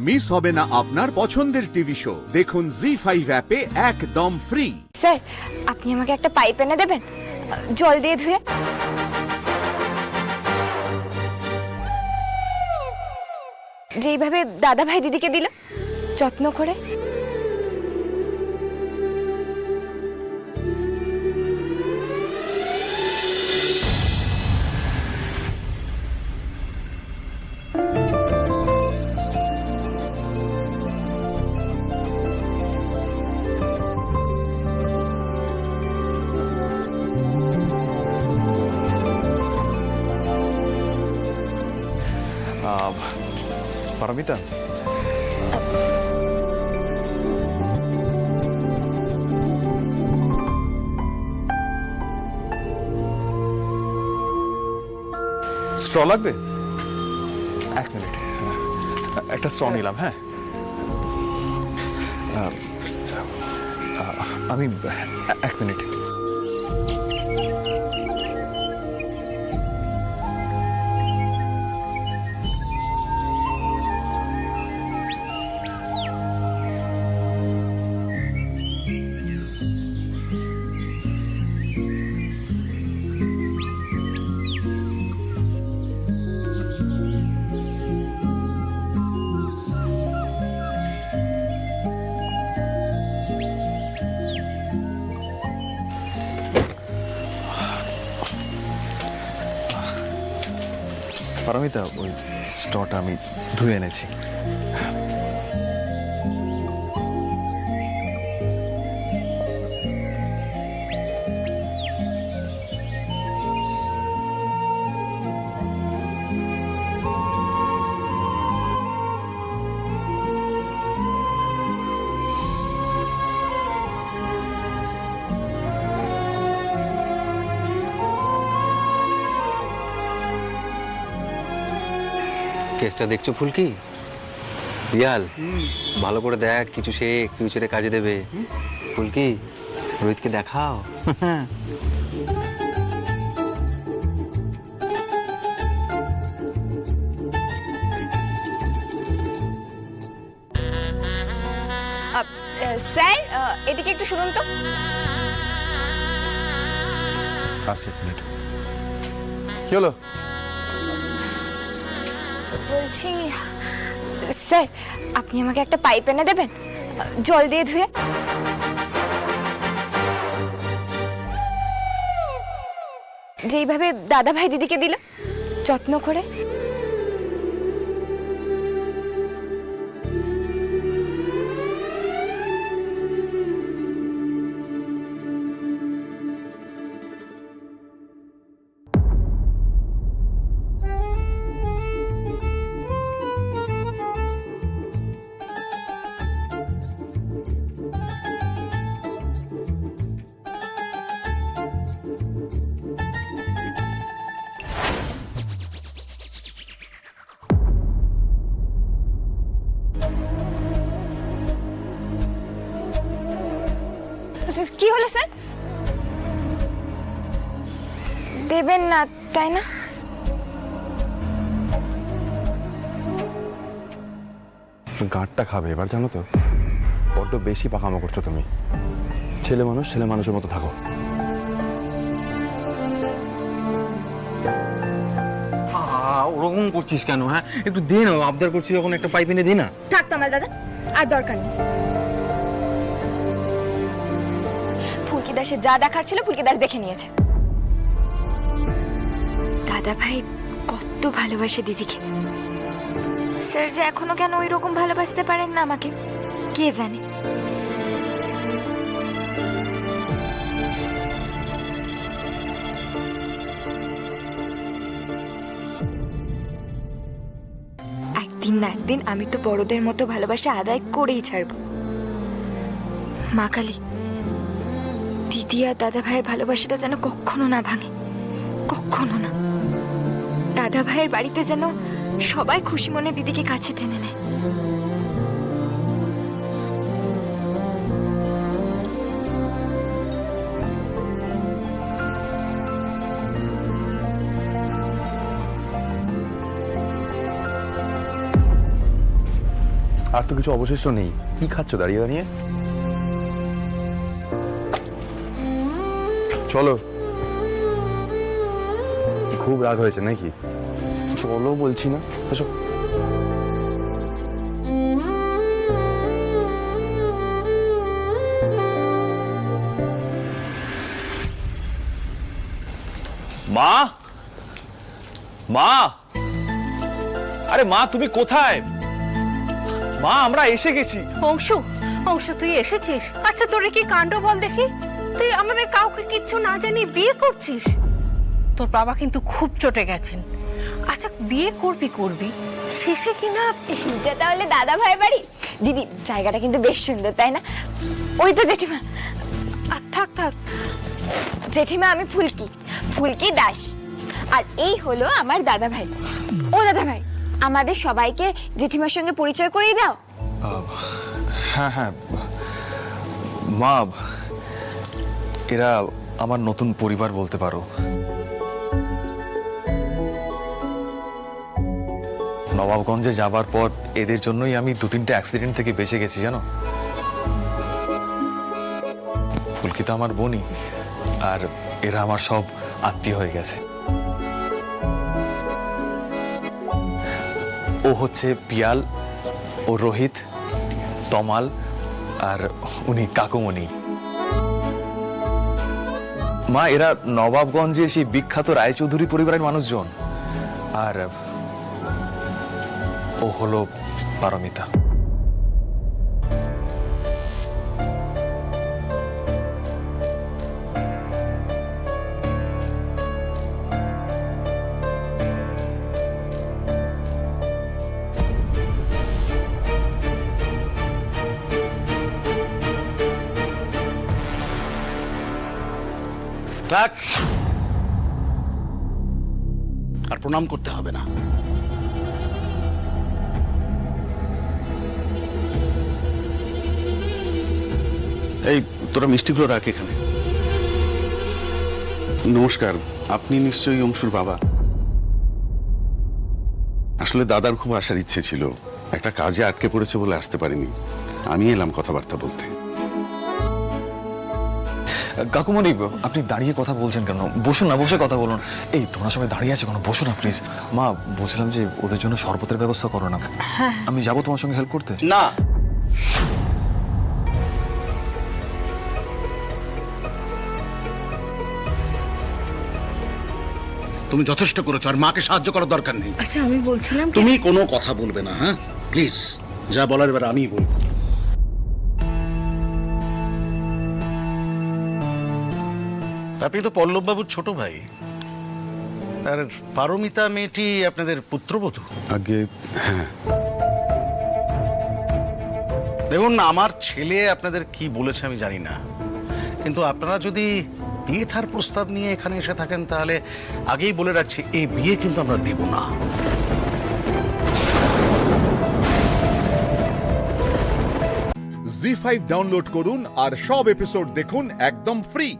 Miss হবে না আপনার পছন্দের টিভি শো। দেখুন জি5 অ্যাপে একদম ফ্রি। স্যার, আপনি আমাকে একটা পাইপ এনে দেবেন, জল দিয়ে ধুয়ে। যেইভাবে দাদা ভাই দিদিকে দিল যত্ন করে। পারমিতা, স্ট্র লাগবে? এক মিনিট, একটা স্ট্র নিলাম। হ্যাঁ, আমি এক মিনিট। পারমিতা, ওই স্টটা আমি ধুয়ে এনেছি। কেসটা দেখছো ফুলকি? বিয়াল, ভালো করে দেখ, কিছু শেখ, ফিউচারে কাজে দেবে। ফুলকি, রোহিতকে দেখাও। স্যার, এদিকে একটু শুনুন তো। আসছি, এক মিনিট। কি হলো? বলছি স্যার, আপনি আমাকে একটা পাইপ এনে দেবেন, জল দিয়ে ধুয়ে। যেইভাবে দাদা ভাই দিদিকে দিল যত্ন করে। কি হলো স্যার? দেবেন না তাই না? গাঁটটা খাবে এবার, জানো তো, বড্ড বেশি পাকামো করছো তুমি। ছেলে মানুষ ছেলে মানুষের মতো থাকো। ওরকম করছিস কেন? হ্যাঁ, একটু দে না, আবদার করছিস যখন, একটা পাইপ এনে দে না। থাক তো আমার দাদা, আর দরকার নেই। ফুলকি দাসের যা দেখার ছিল ফুলকি দাস দেখে নিয়েছে। দাদা ভাই কত ভালোবাসে দিদিকে। স্যার যে এখনো কেন ওই রকম ভালোবাসতে পারেন না আমাকে, কে জানে। একদিন না একদিন আমি তো বড়দের মতো ভালোবাসা আদায় করেই ছাড়বো। মা কালী, দিদি আর দাদা ভাইয়ের ভালোবাসাটা যেন কখনো না ভাঙে, কখনো না। দাদা ভাইয়ের বাড়িতে যেন সবাই খুশি মনে দিদিকে কাছে টেনে নেয়। আর তো কিছু অবশিষ্ট নেই। কি খাচ্ছ দাঁড়িয়ে দাঁড়িয়ে? চলো। খুব রাগ হয়েছে নাকি? চলো বলছি না। এসো। মা, মা, আরে মা তুমি কোথায়? মা আমরা এসে গেছি। অংশু, অংশু তুই এসেছিস? আচ্ছা তোর কি কাণ্ড বল দেখি, তুই আমাদের কাউকে কিচ্ছু না জানিয়ে বিয়ে করছিস? তোর বাবা কিন্তু খুব চটে গেছেন। আচ্ছা বিয়ে করবি করবি, শেষে কি না? এটা তাহলে দাদা ভাইয়ের বাড়ি? দিদি জায়গাটা কিন্তু বেশ সুন্দর, তাই না? ওই তো জেঠিমা। আর থাক থাক, জেঠিমা আমি ফুলকি, ফুলকি দাস। আর এই হলো আমার দাদা ভাই। ও দাদা ভাই, আমাদের সবাইকে জেঠিমার সঙ্গে পরিচয় করিয়ে দাও। হ্যাঁ হ্যাঁ মা, এরা আমার নতুন পরিবার বলতে পারো। নবাবগঞ্জে যাবার পর এদের জন্যই আমি 2-3টে অ্যাক্সিডেন্ট থেকে বেঁচে গেছি জানো। ফুলকি তো আমার বোনই, আর এরা আমার সব আত্মীয় হয়ে গেছে। ও হচ্ছে পিয়াল, ও রোহিত, তমাল, আর উনি কাকুমণি। মা এরা নবাবগঞ্জে সেই বিখ্যাত রায়চৌধুরী পরিবারের মানুষজন। আর ও হলো পারমিতা। থাক, আর প্রণাম করতে হবে না। এই তোরা মিষ্টিগুলো রাখ এখানে। নমস্কার, আপনি নিশ্চয়ই অংশুর বাবা? আসলে দাদার খুব আসার ইচ্ছে ছিল, একটা কাজে আটকে পড়েছে বলে আসতে পারিনি। আমি এলাম কথাবার্তা বলতে। কাকুমণি আপনি দাঁড়িয়ে কথা বলছেন কেন? বসুন না, বসে কথা বলুন। এই তোমরা সবাই দাঁড়িয়ে আছে কেন? বসো না প্লিজ। মা বলছিলাম যে ওদের জন্য শরবতের ব্যবস্থা করো না। আমি যাবো তোমার সঙ্গে হেল্প করতে। না, তুমি যথেষ্ট করেছো, আর মাকে সাহায্য করার দরকার নেই। আচ্ছা আমি বলছিলাম কি- তুমি কোনো কথা বলবে না, হ্যাঁ প্লিজ। যা বলার এবার আমি বলবো। আপনি তো পল্লববাবুর ছোট ভাই, আর পারমিতা মেয়েটি আপনাদের পুত্রবধূ। আগে হ্যাঁ, দেখুন আমার ছেলে আপনাদের কি বলেছে আমি জানি না, কিন্তু আপনারা যদি বিয়ে থার প্রস্তাব নিয়ে এখানে এসে থাকেন তাহলে আগেই বলে রাখছি, এই বিয়ে কিন্তু আমরা দেব না। জি5 ডাউনলোড করুন আর সব এপিসোড দেখুন একদম ফ্রি।